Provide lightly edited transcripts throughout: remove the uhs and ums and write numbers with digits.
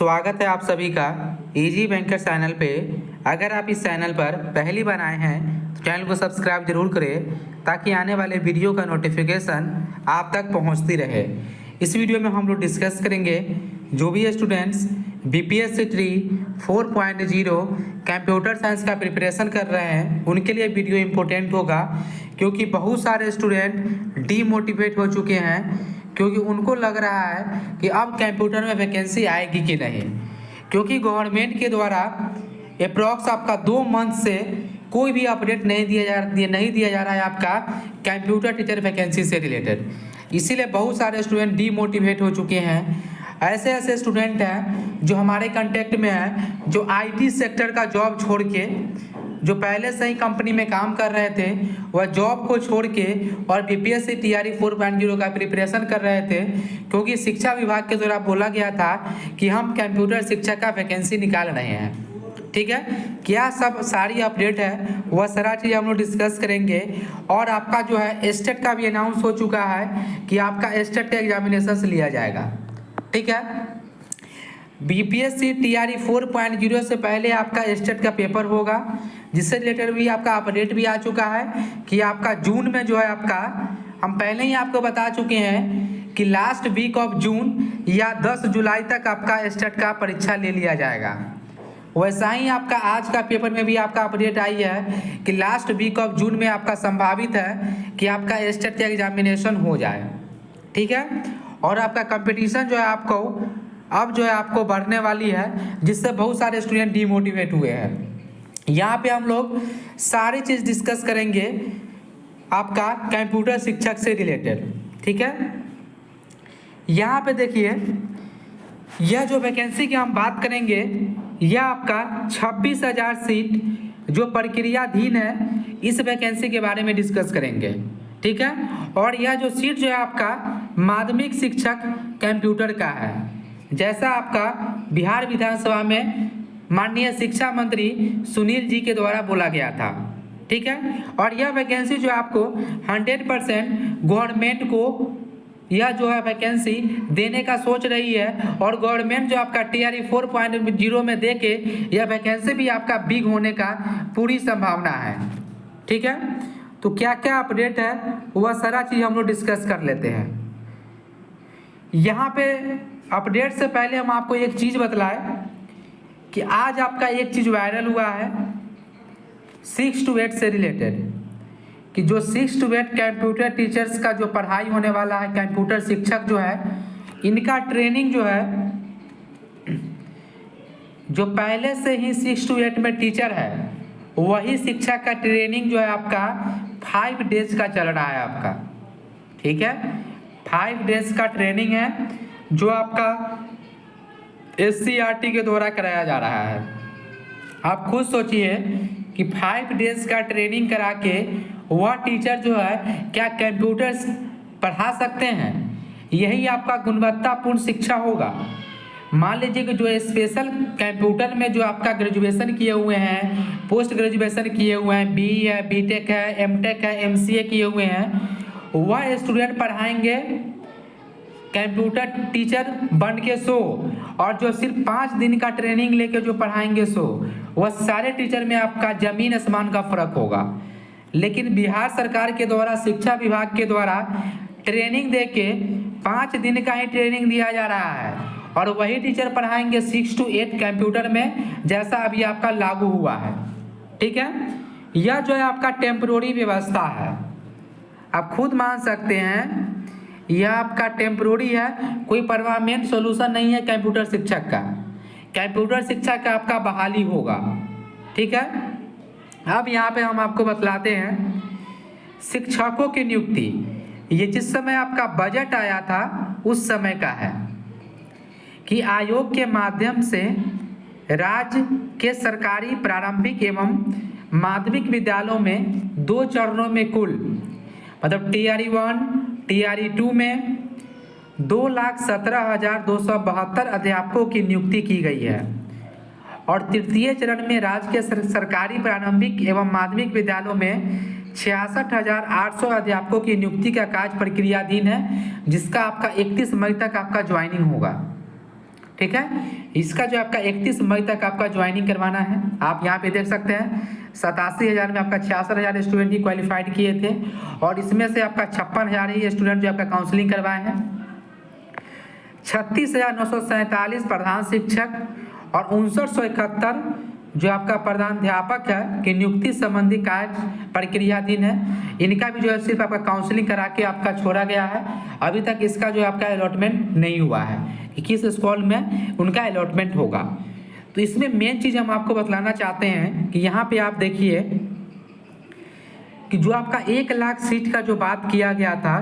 स्वागत है आप सभी का इजी बैंकर चैनल पे। अगर आप इस चैनल पर पहली बार आए हैं तो चैनल को सब्सक्राइब जरूर करें ताकि आने वाले वीडियो का नोटिफिकेशन आप तक पहुंचती रहे। इस वीडियो में हम लोग डिस्कस करेंगे जो भी स्टूडेंट्स BPSC 4.0 कंप्यूटर साइंस का प्रिपरेशन कर रहे हैं उनके लिए वीडियो इम्पोर्टेंट होगा, क्योंकि बहुत सारे स्टूडेंट डीमोटिवेट हो चुके हैं क्योंकि उनको लग रहा है कि अब कंप्यूटर में वैकेंसी आएगी कि नहीं, क्योंकि गवर्नमेंट के द्वारा अप्रॉक्स आपका 2 मंथ से कोई भी अपडेट नहीं दिया जा रहा है आपका कंप्यूटर टीचर वैकेंसी से रिलेटेड। इसीलिए बहुत सारे स्टूडेंट डीमोटिवेट हो चुके हैं। ऐसे स्टूडेंट हैं जो हमारे कांटेक्ट में हैं, जो IT सेक्टर का जॉब छोड़ के, जो पहले से ही कंपनी में काम कर रहे थे, वह जॉब को छोड़ के और BPSC TRE 4.0 का प्रिपरेशन कर रहे थे, क्योंकि शिक्षा विभाग के द्वारा बोला गया था कि हम कंप्यूटर शिक्षा का वैकेंसी निकाल रहे हैं। ठीक है, क्या सब सारी अपडेट है वह सारा चीज़ हम लोग डिस्कस करेंगे। और आपका जो है स्टेट का भी अनाउंस हो चुका है कि आपका स्टेट का एग्जामिनेशन लिया जाएगा। ठीक है, BPSC TRE 4.0 से पहले आपका स्टेट का पेपर होगा, जिससे रिलेटेड भी आपका अपडेट भी आ चुका है कि आपका जून में जो है आपका, हम पहले ही आपको बता चुके हैं कि लास्ट वीक ऑफ जून या 10 जुलाई तक आपका स्टेट का परीक्षा ले लिया जाएगा। वैसा ही आपका आज का पेपर में भी आपका अपडेट आई है कि लास्ट वीक ऑफ जून में आपका संभावित है कि आपका स्टेट का एग्जामिनेशन हो जाए। ठीक है, और आपका कंपटीशन जो है आपको अब जो है आपको बढ़ने वाली है, जिससे बहुत सारे स्टूडेंट डीमोटिवेट हुए हैं। यहाँ पे हम लोग सारी चीज़ डिस्कस करेंगे आपका कंप्यूटर शिक्षक से रिलेटेड। ठीक है, यहाँ पे देखिए, यह जो वैकेंसी की हम बात करेंगे, यह आपका 26,000 सीट जो प्रक्रियाधीन है, इस वैकेंसी के बारे में डिस्कस करेंगे। ठीक है, और यह जो सीट जो है आपका माध्यमिक शिक्षक कंप्यूटर का है, जैसा आपका बिहार विधानसभा में माननीय शिक्षा मंत्री सुनील जी के द्वारा बोला गया था। ठीक है, और यह वैकेंसी जो आपको 100% गवर्नमेंट को यह जो है वैकेंसी देने का सोच रही है, और गवर्नमेंट जो आपका TRE 4.0 में दे के यह वैकेंसी भी आपका बिग होने का पूरी संभावना है। ठीक है, तो क्या क्या अपडेट है वह सारा चीज़ हम लोग डिस्कस कर लेते हैं। यहाँ पे अपडेट से पहले हम आपको एक चीज़ बतलाएं कि आज आपका एक चीज़ वायरल हुआ है 6 to 8 से रिलेटेड, कि जो 6 to 8 कंप्यूटर टीचर्स का जो पढ़ाई होने वाला है, कंप्यूटर शिक्षक जो है, इनका ट्रेनिंग जो है, जो पहले से ही 6 to 8 में टीचर है, वही शिक्षक का ट्रेनिंग जो है आपका 5 डेज का चल रहा है आपका। ठीक है, 5 डेज का ट्रेनिंग है जो आपका SCRT के द्वारा कराया जा रहा है। आप खुद सोचिए कि 5 डेज का ट्रेनिंग करा के वह टीचर जो है क्या कंप्यूटर पढ़ा सकते हैं? यही आपका गुणवत्तापूर्ण शिक्षा होगा। मान लीजिए कि जो स्पेशल कंप्यूटर में जो आपका ग्रेजुएशन किए हुए हैं, पोस्ट ग्रेजुएशन किए हुए हैं, BE है, BTech है, MTech है, MCA किए हुए हैं, वह स्टूडेंट पढ़ाएंगे कंप्यूटर टीचर बन के और जो सिर्फ 5 दिन का ट्रेनिंग लेके जो पढ़ाएंगे वह सारे टीचर में आपका ज़मीन आसमान का फर्क होगा। लेकिन बिहार सरकार के द्वारा, शिक्षा विभाग के द्वारा ट्रेनिंग दे के 5 दिन का ही ट्रेनिंग दिया जा रहा है, और वही टीचर पढ़ाएंगे 6 to 8 कंप्यूटर में, जैसा अभी आपका लागू हुआ है। ठीक है, यह जो है आपका टेम्प्रोरी व्यवस्था है, आप खुद मान सकते हैं यह आपका टेम्प्रोरी है, कोई परमानेंट सोल्यूशन नहीं है कंप्यूटर शिक्षक का। कंप्यूटर शिक्षक का आपका बहाली होगा। ठीक है, अब यहाँ पे हम आपको बतलाते हैं शिक्षकों की नियुक्ति। ये जिस समय आपका बजट आया था उस समय का है कि आयोग के माध्यम से राज्य के सरकारी प्रारंभिक एवं माध्यमिक विद्यालयों में 2 चरणों में कुल मतलब TRE 1, TRE 2 में 2,17,272 अध्यापकों की नियुक्ति की गई है, और तृतीय चरण में राज्य के सरकारी प्रारंभिक एवं माध्यमिक विद्यालयों में 66,800 अध्यापकों की नियुक्ति का कार्य प्रक्रियाधीन है, जिसका आपका 31 मई तक आपका ज्वाइनिंग होगा। ठीक है। इसका जो आपका 31 मई तक आपका ज्वाइनिंग करवाना है। आप यहाँ पे देख सकते हैं 87,000 में आपका 66,000 स्टूडेंट ही क्वालिफाइड किए थे और इसमें से आपका 56,000 ही स्टूडेंट जो आपका काउंसलिंग करवाए हैं। 36,947 प्रधान शिक्षक और 59,171 जो आपका प्रधानाध्यापक है कि नियुक्ति संबंधी कार्य प्रक्रियाधीन है। इनका भी जो है सिर्फ आपका काउंसलिंग करा के आपका छोड़ा गया है। अभी तक इसका जो आपका अलॉटमेंट नहीं हुआ है कि किस स्कूल में उनका अलॉटमेंट होगा। तो इसमें मेन चीज़ हम आपको बतलाना चाहते हैं कि यहाँ पे आप देखिए कि जो आपका 1 लाख सीट का जो बात किया गया था,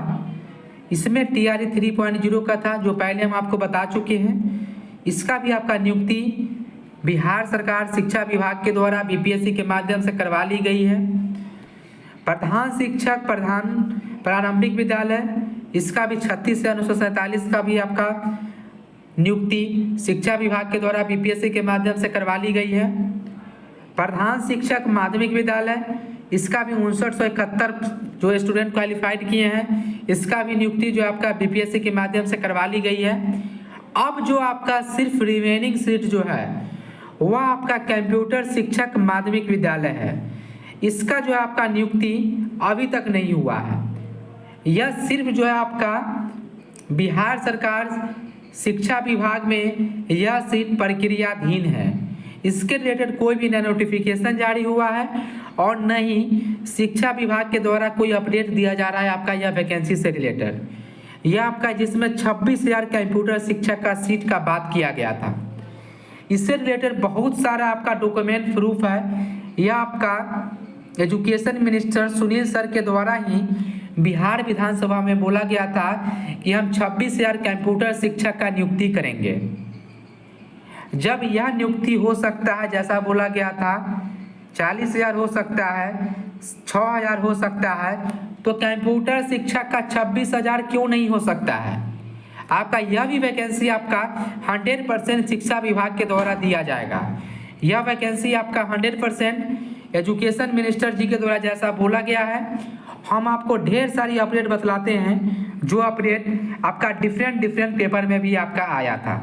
इसमें TRE 3.0 का था जो पहले हम आपको बता चुके हैं। इसका भी आपका नियुक्ति बिहार सरकार शिक्षा विभाग के द्वारा BPSC के माध्यम से करवा ली गई है। प्रधान शिक्षक प्रधान प्रारंभिक विद्यालय, इसका भी 36,947 का भी आपका नियुक्ति शिक्षा विभाग के द्वारा BPSC के माध्यम से करवा ली गई है। प्रधान शिक्षक माध्यमिक विद्यालय, इसका भी 59,171 जो स्टूडेंट क्वालिफाइड किए हैं, इसका भी नियुक्ति जो आपका BPSC के माध्यम से करवा ली गई है। अब जो आपका सिर्फ रिमेनिंग सीट जो है वह आपका कंप्यूटर शिक्षक माध्यमिक विद्यालय है। इसका जो है आपका नियुक्ति अभी तक नहीं हुआ है। यह सिर्फ जो है आपका बिहार सरकार शिक्षा विभाग में यह सीट प्रक्रियाधीन है। इसके रिलेटेड कोई भी न नोटिफिकेशन जारी हुआ है और न ही शिक्षा विभाग के द्वारा कोई अपडेट दिया जा रहा है आपका यह वैकेंसी से रिलेटेड। यह आपका जिसमें 26,000 कंप्यूटर शिक्षक का सीट का बात किया गया था। इससे रिलेटेड बहुत सारा आपका डॉक्यूमेंट प्रूफ है। यह आपका एजुकेशन मिनिस्टर सुनील सर के द्वारा ही बिहार विधानसभा में बोला गया था कि हम 26,000 कंप्यूटर शिक्षक का नियुक्ति करेंगे। जब यह नियुक्ति हो सकता है जैसा बोला गया था, 40,000 हो सकता है, 6,000 हो सकता है, तो कंप्यूटर शिक्षक का 26,000 क्यों नहीं हो सकता है। आपका यह भी वैकेंसी आपका 100% शिक्षा विभाग के द्वारा दिया जाएगा। यह वैकेंसी आपका 100% एजुकेशन मिनिस्टर जी के द्वारा जैसा बोला गया है। हम आपको ढेर सारी अपडेट बतलाते हैं जो अपडेट आपका डिफरेंट पेपर में भी आपका आया था।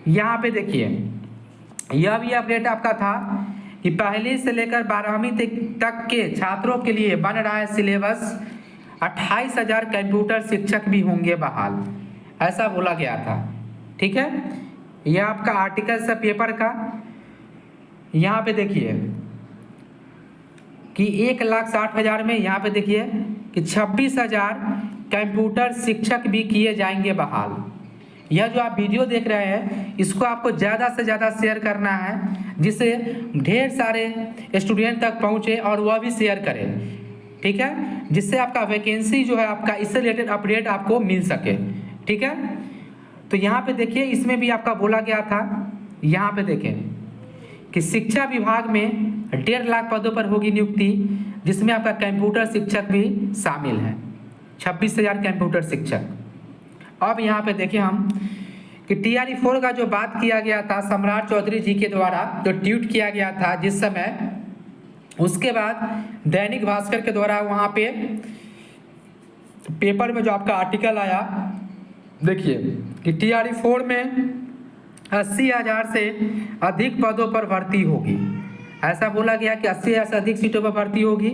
यहाँ पे देखिए यह भी अपडेट आपका था कि पहली से लेकर 12वीं तक के छात्रों के लिए बन रहा है सिलेबस। 28,000 कंप्यूटर शिक्षक भी होंगे बहाल, ऐसा बोला गया था। ठीक है, यह आपका आर्टिकल से पेपर का। यहाँ पे देखिए कि 1,60,000 में यहाँ पे देखिए कि 26,000 कंप्यूटर शिक्षक भी किए जाएंगे बहाल। यह जो आप वीडियो देख रहे हैं इसको आपको ज़्यादा से ज़्यादा शेयर करना है जिससे ढेर सारे स्टूडेंट तक पहुँचे और वह भी शेयर करें। ठीक है, जिससे आपका वैकेंसी जो है आपका इससे रिलेटेड अपडेट आपको मिल सके। ठीक है, तो यहाँ पे देखिए इसमें भी आपका बोला गया था, यहाँ पे देखें कि शिक्षा विभाग में 1.5 लाख पदों पर होगी नियुक्ति जिसमें आपका कंप्यूटर शिक्षक भी शामिल है। 26,000 कंप्यूटर शिक्षक। अब यहाँ पे देखें हम कि TRE 4 का जो बात किया गया था सम्राट चौधरी जी के द्वारा जो ट्वीट किया गया था जिस समय, उसके बाद दैनिक भास्कर के द्वारा वहाँ पे पेपर में जो आपका आर्टिकल आया, देखिए कि TRE 4 में 80,000 से अधिक पदों पर भर्ती होगी। ऐसा बोला गया कि 80,000 से अधिक सीटों पर भर्ती होगी,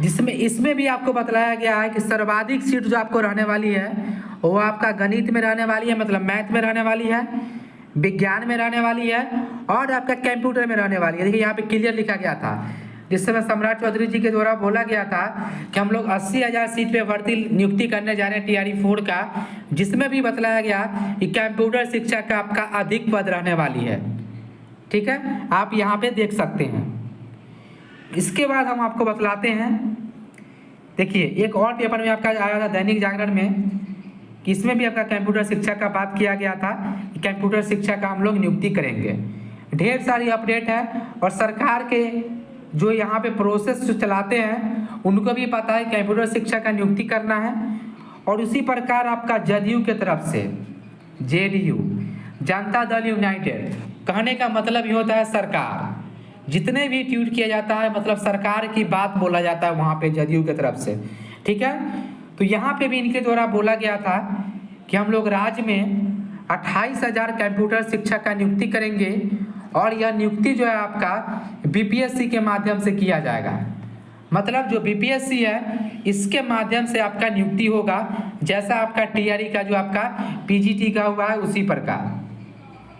जिसमें इसमें भी आपको बतलाया गया है कि सर्वाधिक सीट जो आपको रहने वाली है वो आपका गणित में रहने वाली है, मतलब मैथ में रहने वाली है, विज्ञान में रहने वाली है और आपका कंप्यूटर में रहने वाली है। देखिए यहाँ पे क्लियर लिखा गया था जिस समय सम्राट चौधरी जी के द्वारा बोला गया था कि हम लोग 80,000 सीट पे भर्ती नियुक्ति करने जा रहे हैं TRE 4 का, जिसमें भी बतलाया गया कि कंप्यूटर शिक्षा का आपका अधिक पद रहने वाली है। ठीक है, आप यहाँ पे देख सकते हैं। इसके बाद हम आपको बतलाते हैं, देखिए एक और पेपर में आपका आया था दैनिक जागरण में कि इसमें भी आपका कंप्यूटर शिक्षा का बात किया गया था कि कंप्यूटर शिक्षा का हम लोग नियुक्ति करेंगे। ढेर सारी अपडेट है और सरकार के जो यहाँ पे प्रोसेस जो चलाते हैं उनको भी पता है कंप्यूटर शिक्षा का नियुक्ति करना है। और उसी प्रकार आपका JDU के तरफ से JDU जनता दल यूनाइटेड, कहने का मतलब ये होता है सरकार, जितने भी ट्वीट किया जाता है मतलब सरकार की बात बोला जाता है वहाँ पे JDU की तरफ से। ठीक है, तो यहाँ पे भी इनके द्वारा बोला गया था कि हम लोग राज्य में 28,000 कंप्यूटर शिक्षक का नियुक्ति करेंगे और यह नियुक्ति जो है आपका बीपीएससी के माध्यम से किया जाएगा। मतलब जो बीपीएससी है इसके माध्यम से आपका नियुक्ति होगा, जैसा आपका टीआरई का जो आपका पीजीटी का हुआ है उसी प्रकार,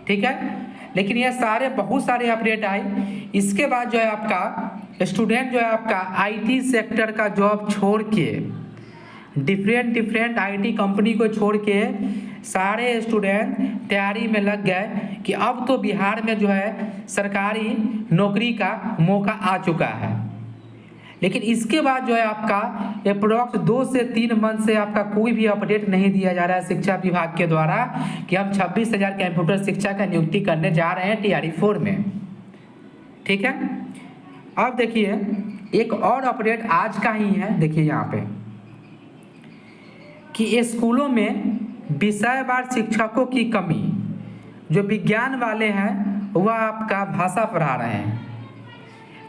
ठीक है। लेकिन ये सारे बहुत सारे अपडेट आए। इसके बाद जो है आपका स्टूडेंट जो है आपका आईटी सेक्टर का जॉब छोड़ के डिफरेंट आईटी कंपनी को छोड़ के सारे स्टूडेंट तैयारी में लग गए कि अब तो बिहार में जो है सरकारी नौकरी का मौका आ चुका है। लेकिन इसके बाद जो है आपका अप्रोक्स 2 से 3 मंथ से आपका कोई भी अपडेट नहीं दिया जा रहा है शिक्षा विभाग के द्वारा कि हम 26,000 कंप्यूटर शिक्षा का नियुक्ति करने जा रहे हैं टीआरई 4 में, ठीक है। अब देखिए एक और अपडेट आज का ही है, देखिए यहाँ पे कि स्कूलों में विषयवार शिक्षकों की कमी, जो विज्ञान वाले हैं वह आपका भाषा पढ़ा रहे हैं।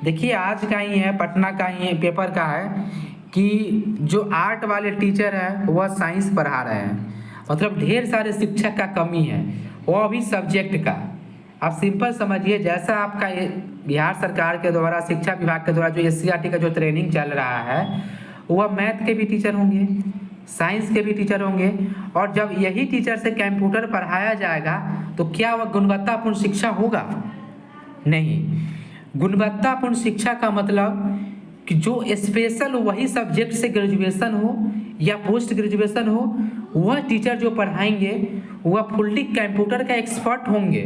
देखिए आज का ही है, पटना का ही है, पेपर का है कि जो आर्ट वाले टीचर हैं वह साइंस पढ़ा रहे हैं। मतलब ढेर सारे शिक्षक का कमी है, वह भी सब्जेक्ट का। आप सिंपल समझिए, जैसा आपका बिहार सरकार के द्वारा शिक्षा विभाग के द्वारा जो एससीईआरटी का जो ट्रेनिंग चल रहा है वह मैथ के भी टीचर होंगे, साइंस के भी टीचर होंगे, और जब यही टीचर से कंप्यूटर पढ़ाया जाएगा तो क्या वह गुणवत्तापूर्ण शिक्षा होगा? नहीं। गुणवत्तापूर्ण शिक्षा का मतलब कि जो स्पेशल वही सब्जेक्ट से ग्रेजुएशन हो या पोस्ट ग्रेजुएशन हो, वह टीचर जो पढ़ाएंगे वह फुल्ली कंप्यूटर का एक्सपर्ट होंगे,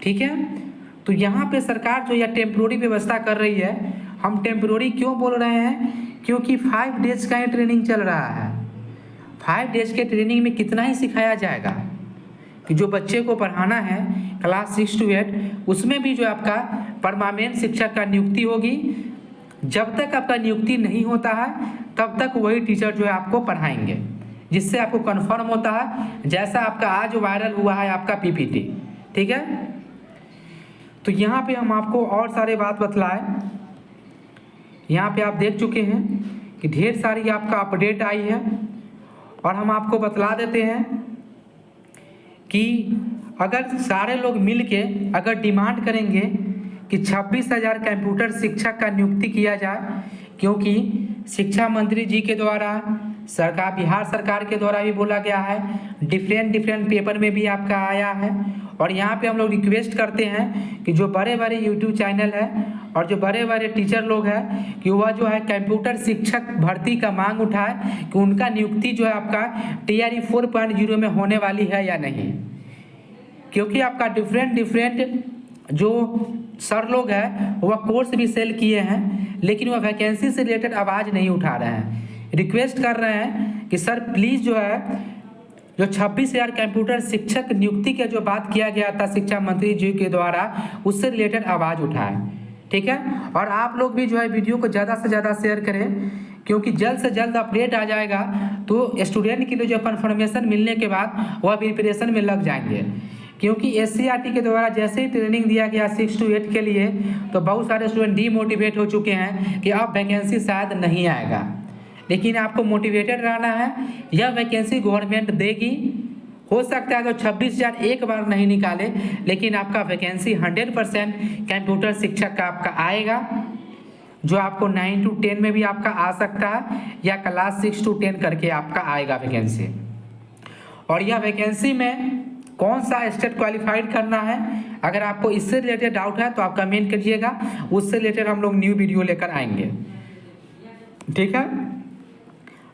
ठीक है। तो यहाँ पे सरकार जो यह टेम्प्रोरी व्यवस्था कर रही है, हम टेम्प्रोरी क्यों बोल रहे हैं? क्योंकि 5 डेज का ही ट्रेनिंग चल रहा है। 5 डेज के ट्रेनिंग में कितना ही सिखाया जाएगा कि जो बच्चे को पढ़ाना है क्लास 6 to 8, उसमें भी जो आपका परमानेंट शिक्षक का नियुक्ति होगी। जब तक आपका नियुक्ति नहीं होता है तब तक वही टीचर जो है आपको पढ़ाएंगे, जिससे आपको कन्फर्म होता है, जैसा आपका आज वायरल हुआ है आपका पीपीटी, ठीक है। तो यहाँ पे हम आपको और सारे बात बतलाए। यहाँ पे आप देख चुके हैं कि ढेर सारी आपका अपडेट आई है, और हम आपको बतला देते हैं कि अगर सारे लोग मिलके अगर डिमांड करेंगे कि 26,000 कंप्यूटर शिक्षक का नियुक्ति किया जाए, क्योंकि शिक्षा मंत्री जी के द्वारा सरकार बिहार सरकार के द्वारा भी बोला गया है, डिफरेंट पेपर में भी आपका आया है। और यहाँ पे हम लोग रिक्वेस्ट करते हैं कि जो बड़े बड़े यूट्यूब चैनल है और जो बड़े बड़े टीचर लोग हैं कि वह जो है कंप्यूटर शिक्षक भर्ती का मांग उठाए कि उनका नियुक्ति जो है आपका टीआरई 4.0 में होने वाली है या नहीं। क्योंकि आपका डिफरेंट जो सर लोग हैं वह कोर्स भी सेल किए हैं, लेकिन वह वैकेंसी से रिलेटेड आवाज़ नहीं उठा रहे हैं। रिक्वेस्ट कर रहे हैं कि सर प्लीज़ जो है जो 26,000 कंप्यूटर शिक्षक नियुक्ति के जो बात किया गया था शिक्षा मंत्री जी के द्वारा, उससे रिलेटेड आवाज़ उठाएं, ठीक है। और आप लोग भी जो है वीडियो को ज़्यादा से ज़्यादा शेयर करें, क्योंकि जल्द से जल्द अपडेट आ जाएगा तो स्टूडेंट के लिए जो कन्फर्मेशन मिलने के बाद वह प्रिपरेशन में लग जाएंगे। क्योंकि एससीईआरटी के द्वारा जैसे ही ट्रेनिंग दिया गया 6 to 8 के लिए, तो बहुत सारे स्टूडेंट डीमोटिवेट हो चुके हैं कि अब वैकेंसी शायद नहीं आएगा। लेकिन आपको मोटिवेटेड रहना है, यह वैकेंसी गवर्नमेंट देगी। हो सकता है तो 26,000 एक बार नहीं निकाले, लेकिन आपका वैकेंसी 100% कंप्यूटर शिक्षक का आपका आएगा, जो आपको 9 to 10 में भी आपका आ सकता है, या क्लास 6 to 10 करके आपका आएगा वैकेंसी। और यह वैकेंसी में कौन सा स्टेट क्वालिफाइड करना है, अगर आपको इससे रिलेटेड डाउट है तो आप कमेंट करिएगा, उससे रिलेटेड हम लोग न्यू वीडियो लेकर आएंगे, ठीक है।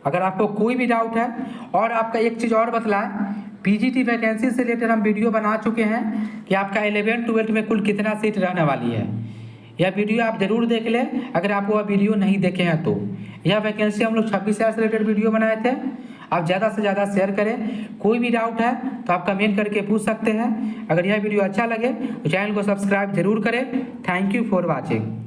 अगर आपको कोई भी डाउट है, और आपका एक चीज़ और बतलाएं, पीजीटी वैकेंसी से रिलेटेड हम वीडियो बना चुके हैं कि आपका 11-12 में कुल कितना सीट रहने वाली है। यह वीडियो आप जरूर देख लें अगर आप वह वीडियो नहीं देखे हैं तो। यह वैकेंसी हम लोग 26,000 से रिलेटेड वीडियो बनाए थे। आप ज़्यादा से ज़्यादा शेयर करें। कोई भी डाउट है तो आप कमेंट करके पूछ सकते हैं। अगर यह वीडियो अच्छा लगे तो चैनल को सब्सक्राइब जरूर करें। Thank you for watching.